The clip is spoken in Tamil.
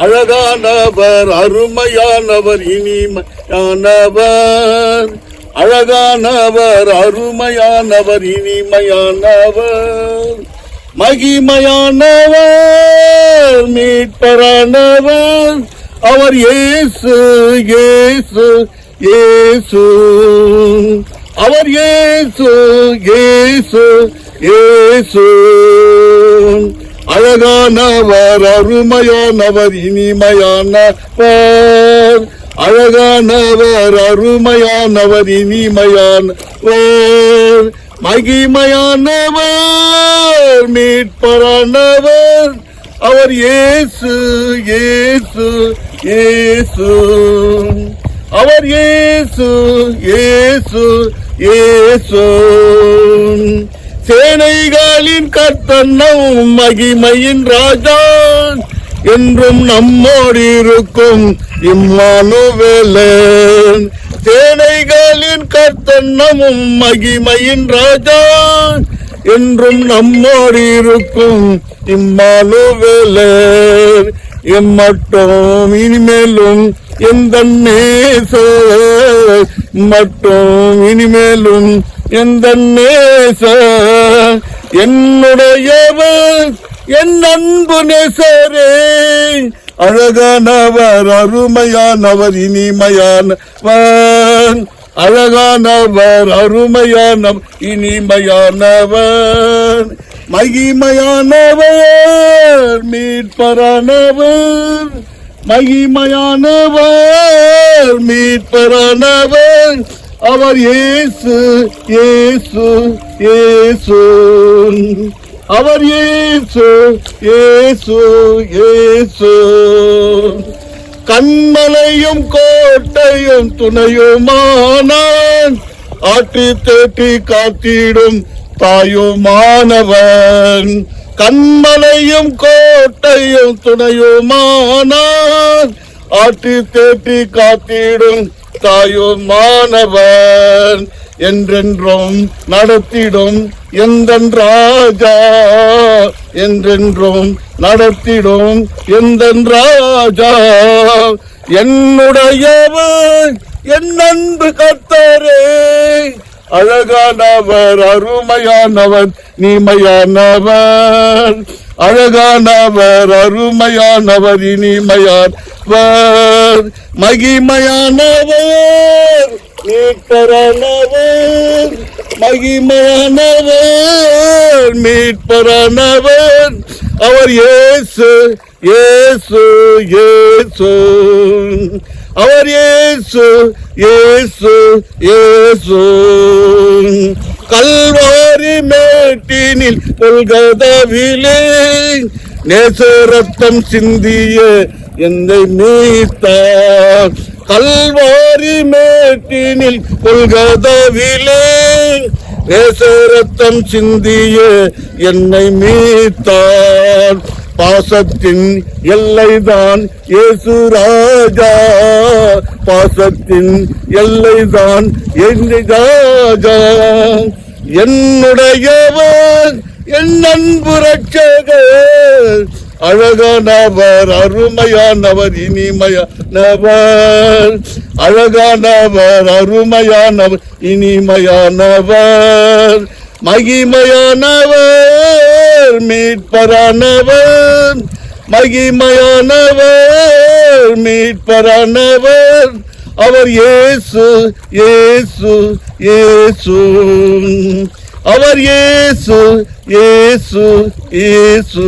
அழகானவர், அருமையானவர், இனிமையானவர். அழகானவர், அருமையானவர், இனிமையானவர், மகிமையானவர், மீட்பரானவர். அவர் இயேசு, இயேசு, இயேசு. அவர் இயேசு, இயேசு, இயேசு. அழகானவர், அருமையானவர், இனிமையானவர். அழகானவர், அருமையானவர், இனிமையானவர், மகிமையானவர், மீட்பரானவர். அவர் இயேசு, இயேசு, இயேசு. அவர் இயேசு, இயேசு, இயேசு. சேனைகளின் கர்த்தனும் மகிமையின் ராஜா, என்றும் நம்மோடு இருக்கும் இம்மானுவேலன். சேனைகளின் கர்த்தனும் மகிமையின் ராஜா, என்றும் நம்மோடு இருக்கும் இம்மானுவேலன். எம்மட்டும் இனிமேலும் எந்த நேசர், மட்டும் இனிமேலும் எந்த நேசர், என்னுடையவர், என் அன்பு நேசரே. அழகானவர், அருமையானவர், இனிமையானவர். அழகானவர், அருமையானவர், இனிமையானவர், மகிமையானவர், மீட்பரானவர். மகிமையானவர், மீட்பரானவர். அவர் இயேசு, இயேசு, இயேசு. அவர் இயேசு, இயேசு, இயேசு. கண்மலையும் கோட்டையும் துணையுமானான், ஆற்றி தேற்றி காத்திடும் தாயுமானவன். கண்மலையும் கோட்டையும் துணையுமானான், ஆற்றி தேற்றி காத்திடும் தாயுமானவன். என்றென்றும் நடத்திடும் எந்தன் ராஜா, என்றென்றும் நடத்திடும் எந்தன் ராஜா. என்னுடையவர், என் அன்பு கர்த்தரே. அழகானவர், அருமையானவர், இனிமையானவர். அழகானவர், அருமையானவர், இனிமையானவர், மகிமையானவர், மீட்பரானவர். மகிமையானவர், மீட்பரானவர். அவர் இயேசு, இயேசு, இயேசு. அவர் இயேசு, இயேசு, இயேசு. கல்வாரி மேட்டினில் கொல்கதாவிலே நேச ரத்தம் சிந்திய என்னை மீட்டார். கல்வாரி மேட்டினில் கொல்கதாவிலே நேச ரத்தம் சிந்திய என்னை மீட்டார். பாசத்தின் எல்லைதான் இயேசு ராஜா, பாசத்தின் எல்லைதான் என் ராஜா. என்னுடையவர், என் அன்பு ரட்சகர். அழகானவர், அருமையானவர், இனிமையானவர். அழகானவர், அருமையானவர், இனிமையானவர், மகிமையானவர், மீட்பரானவர். மகிமையானவர், மீட்பரானவர். அவர் இயேசு, இயேசு, இயேசு. அவர் இயேசு, இயேசு, இயேசு.